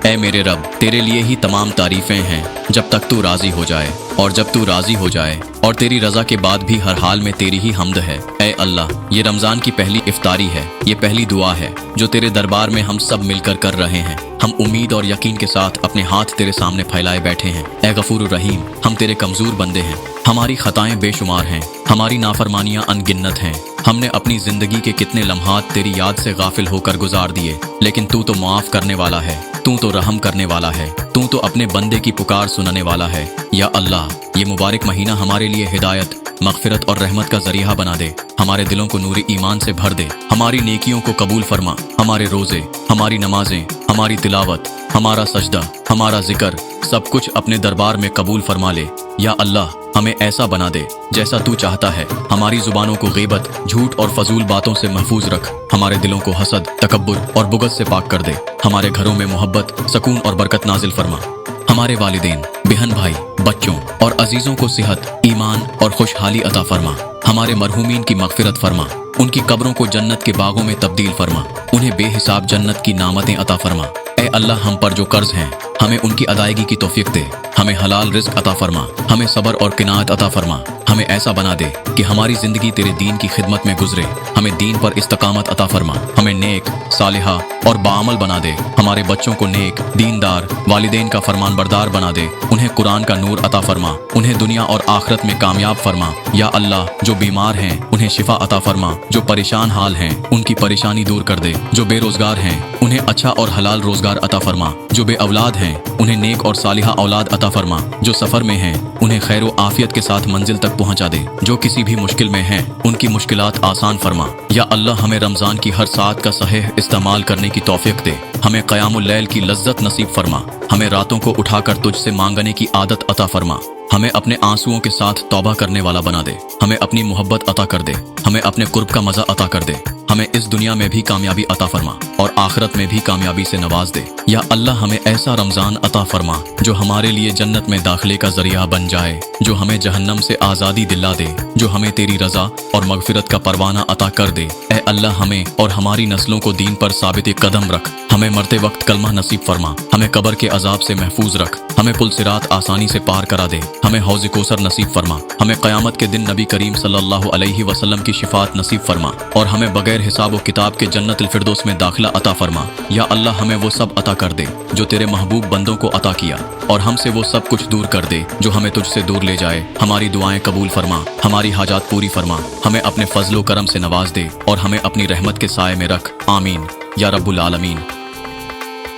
اے میرے رب तेरे लिए ही तमाम तारीफ़ें हैं जब तक तू राज़ी हो जाए और जब तू राज़ी हो जाए और तेरी रज़ा के बाद भी हर हाल में तेरी ही हम्द है। ए अल्लाह, ये रमज़ान की पहली इफ्तारी है, ये पहली दुआ है जो तेरे दरबार में हम सब मिलकर कर रहे हैं। हम उम्मीद और यकीन के साथ अपने हाथ तेरे सामने फैलाए बैठे हैं। ए गफूर रहीम, हम तेरे कमज़ोर बंदे हैं, हमारी ख़ताएँ बेशुमार हैं, हमारी नाफरमानियाँ अनगिनत हैं। हमने अपनी ज़िंदगी के कितने लम्हात तेरी याद से गाफिल होकर गुजार दिए, लेकिन तू तो मुआफ़ करने वाला है, तू तो रहम करने वाला है, तू तो अपने बंदे की पुकार सुनने वाला है। या अल्लाह, ये मुबारक महीना हमारे लिए हिदायत, मग़फ़िरत और रहमत का ज़रिया बना दे। हमारे दिलों को नूर ईमान से भर दे, हमारी नेकियों को कबूल फरमा। हमारे रोज़े, हमारी नमाजें, हमारी तिलावत, हमारा सजदा, हमारा जिक्र, सब कुछ अपने दरबार में कबूल फरमा ले। या अल्लाह, हमें ऐसा बना दे जैसा तू चाहता है। हमारी ज़ुबानों को ग़ीबत, झूठ और फजूल बातों से महफूज रख। हमारे दिलों को हसद, तकब्बुर और बुग़्ज़ से पाक कर दे। हमारे घरों में मोहब्बत, सुकून और बरकत नाजिल फरमा। हमारे वालिदैन, बहन भाई, बच्चों और अजीज़ों को सेहत, ईमान और खुशहाली अता फरमा। हमारे मरहूमीन की मग़फ़िरत फरमा, उनकी कब्रों को जन्नत के बागों में तब्दील फरमा, उन्हें बेहिसाब जन्नत की नामतें अता फरमा। ए अल्लाह, हम पर जो कर्ज हैं हमें उनकी अदायगी की तौफीक दे। हमें हलाल रिज़्क़ अता फरमा, हमें सब्र और किनात अता फरमा। हमें ऐसा बना दे कि हमारी ज़िंदगी तेरे दीन की खिदमत में गुजरे। हमें दीन पर इस्तकामत अता फरमा। हमें नेक, सालिहा और बाअमल बना दे। हमारे बच्चों को नेक, दीनदार, वालिदैन का फरमान बरदार बना दे। उन्हें कुरान का नूर अता फरमा, उन्हें दुनिया और आखिरत में कामयाब फरमा। या अल्लाह, जो बीमार हैं उन्हें शिफा अता फरमा, जो परेशान हाल हैं उनकी परेशानी दूर कर दे। जो बेरोजगार हैं उन्हें अच्छा और हलाल रोजगार अता फरमा। जो बे औलाद हैं उन्हें नेक और सालिहा औलाद अता फरमा। जो सफ़र में हैं उन्हें खैर व आफियत के साथ मंजिल तक पहुंचा दे। जो किसी भी मुश्किल में हैं उनकी मुश्किलात आसान फरमा। या अल्लाह, हमें रमज़ान की हर सात का सहीह इस्तेमाल करने की तौफीक दे। हमें क़यामुल लैल की लज्जत नसीब फरमा। हमें रातों को उठाकर तुझसे मांगने की आदत अता फरमा। हमें अपने आंसुओं के साथ तौबा करने वाला बना दे। हमें अपनी मोहब्बत अता कर दे। हमें अपने कुर्ब का मज़ा अता कर दे। हमें इस दुनिया में भी कामयाबी अता फरमा और आखिरत में भी कामयाबी से नवाज दे। या अल्लाह, हमें ऐसा रमज़ान अता फरमा जो हमारे लिए जन्नत में दाखिले का ज़रिया बन जाए, जो हमें जहन्नम से आज़ादी दिला दे, जो हमें तेरी रज़ा और मग़फ़िरत का परवाना अता कर दे। ए अल्लाह, हमें और हमारी नस्लों को दीन पर साबित कदम रख। हमें मरते वक्त कलमा नसीब फरमा। हमें कब्र के अजाब से महफूज रख। हमें पुल सिरात आसानी से पार करा दे। हमें हौज़ कौसर नसीब फरमा। हमें क़यामत के दिन नबी करीम सल्लल्लाहु अलैहि वसल्लम की शिफात नसीब फरमा और हमें बगैर हिसाब व किताब के जन्नतुल फिरदौस में दाखिला अता फरमा। या अल्लाह, हमें वो सब अता कर दे जो तेरे महबूब बंदों को अता किया और हमसे वो सब कुछ दूर कर दे जो हमें तुझसे दूर ले जाए। हमारी दुआएं कबूल फरमा, हमारी हाजात पूरी फरमा। हमें अपने फजलो करम से नवाज दे और हमें अपनी रहमत के साए में रख। आमीन या रब्बुल आलमीन।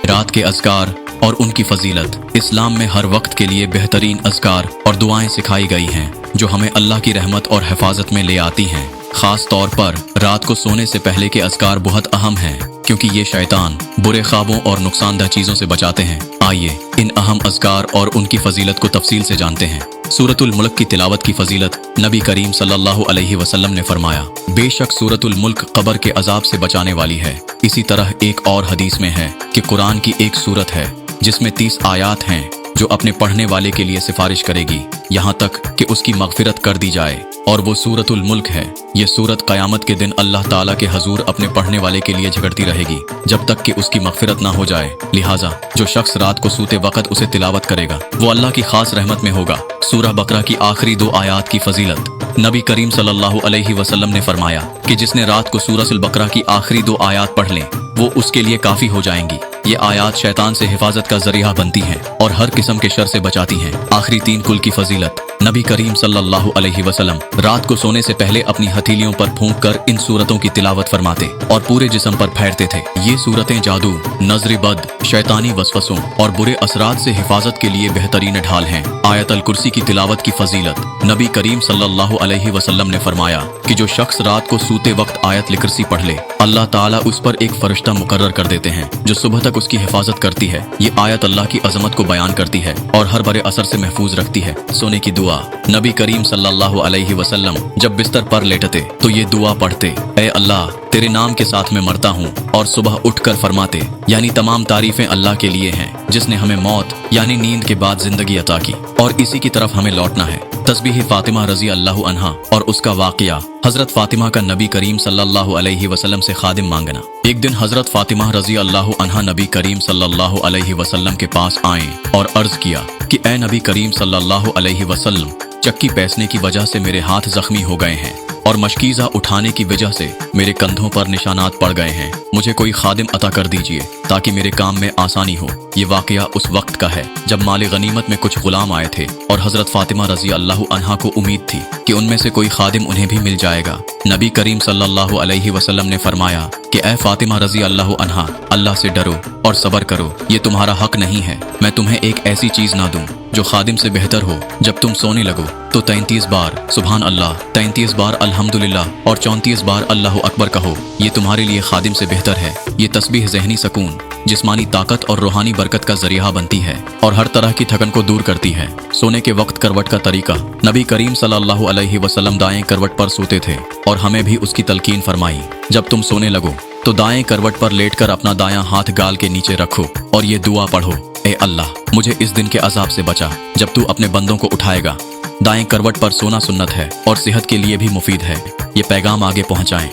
रात के अज़कार और उनकी फजीलत। इस्लाम में हर वक्त के लिए बेहतरीन अज़कार और दुआएं सिखाई गई हैं जो हमें अल्लाह की रहमत और हिफाजत में ले आती हैं। ख़ास तौर पर रात को सोने से पहले के अज़कार बहुत अहम हैं क्योंकि ये शैतान बुरे ख्वाबों और नुकसानदह चीज़ों से बचाते हैं। आइए इन अहम अज़कार और उनकी फजीलत को तफसील से जानते हैं। सूरतुल मुल्क की तिलावत की फजीलत। नबी करीम सल्लल्लाहु अलैहि वसल्लम ने फरमाया, बेशक सूरतुल मुल्क कब्र के अजाब से बचाने वाली है। इसी तरह एक और हदीस में है कि कुरान की एक सूरत है जिसमें 30 आयात हैं जो अपने पढ़ने वाले के लिए सिफारिश करेगी यहाँ तक कि उसकी मग़फ़िरत कर दी जाए, और वो सूरतुल मुल्क है। ये सूरत क़यामत के दिन अल्लाह ताला के हजूर अपने पढ़ने वाले के लिए झगड़ती रहेगी जब तक कि उसकी मग़फ़िरत ना हो जाए। लिहाजा जो शख्स रात को सूते वक़्त उसे तिलावत करेगा वो अल्लाह की खास रहमत में होगा। सूरह बकरा की आखिरी 2 आयात की फजीलत। नबी करीम सल्लल्लाहु अलैहि वसल्लम ने फरमाया कि जिसने रात को सूरह बकरा की आखिरी 2 आयात पढ़ लें वो उसके लिए काफ़ी हो जाएंगी। ये आयात शैतान से हिफाजत का जरिया बनती हैं और हर किस्म के शर से बचाती हैं। आखिरी 3 कुल की फजीलत। नबी करीम सल्लल्लाहु अलैहि वसल्लम रात को सोने से पहले अपनी हथेलियों पर फूंक कर इन सूरतों की तिलावत फरमाते और पूरे जिस्म पर फेरते थे। ये सूरतें जादू, नज़र बद, शैतानी वसवसों और बुरे असरात से हिफाजत के लिए बेहतरीन ढाल हैं। आयतल कुर्सी की तिलावत की फजीलत। नबी करीम सल्लल्लाहु अलैहि वसल्लम ने फरमाया कि जो शख्स रात को सूते वक्त आयतल कुर्सी पढ़ ले अल्लाह ताला उस पर एक फरिश्ता मुकर्रर कर देते हैं जो सुबह तक उसकी हिफाजत करती है। ये आयत अल्लाह की अजमत को बयान करती है और हर बड़े असर से महफूज रखती है। सोने की दुआ। नबी करीम सल्लल्लाहु अलैहि वसल्लम जब बिस्तर पर लेटते तो ये दुआ पढ़ते, ऐ अल्लाह, तेरे नाम के साथ मैं मरता हूँ, और सुबह उठकर फरमाते, यानी तमाम तारीफें अल्लाह के लिए हैं। जिसने हमें मौत यानी नींद के बाद जिंदगी अता की और इसी की तरफ हमें लौटना है। तस्बीह फातिमा रजी अल्लाह अन्हा और उसका वाक़या। हजरत फातिमा का नबी करीम सल्लल्लाहु अलैहि वसल्लम से खादिम मांगना। एक दिन हजरत फातिमा रजी अल्लाह अन्हा नबी करीम सल्लल्लाहु अलैहि वसल्लम के पास आए और अर्ज किया कि ए नबी करीम सल्लल्लाहु अलैहि वसल्लम, चक्की पैसने की वजह से मेरे हाथ जख्मी हो गए हैं और मशकीज़ा उठाने की वजह से मेरे कंधों पर निशानात पड़ गए हैं। मुझे कोई खादिम अता कर दीजिए ताकि मेरे काम में आसानी हो। ये वाक़या उस वक्त का है जब माल गनीमत में कुछ गुलाम आए थे और हजरत फातिमा रजी अल्लाह अन्हा को उम्मीद थी कि उनमें से कोई खादिम उन्हें भी मिल जाएगा। नबी करीम सल्लल्लाहु अलैहि वसल्लम ने फरमाया कि ए फातिमा रजी अल्लाह अन्हा, अल्लाह से डरो और सबर करो, ये तुम्हारा हक नहीं है। मैं तुम्हें एक ऐसी चीज़ ना दूं जो खादिम से बेहतर हो। जब तुम सोने लगो तो 33 बार सुभान अल्लाह, 33 बार अल्हम्दुलिल्लाह और 34 बार अल्लाहु अकबर कहो। ये तुम्हारे लिए खादिम से बेहतर है। ये तस्बीह ज़हनी सकून, जिस्मानी ताकत और रूहानी बरकत का जरिया बनती है और हर तरह की थकन को दूर करती है। सोने के वक्त करवट का तरीका। नबी करीम सल्लल्लाहु अलैहि वसल्लम दाएं करवट पर सोते थे और हमें भी उसकी तलकीन फरमाई। जब तुम सोने लगो तो दाएं करवट पर लेटकर अपना दायां हाथ गाल के नीचे रखो और ये दुआ पढ़ो, ए अल्लाह, मुझे इस दिन के अजाब से बचा जब तू अपने बंदों को उठाएगा। दाएं करवट पर सोना सुन्नत है और सेहत के लिए भी मुफीद है। ये पैगाम आगे पहुंचाएं।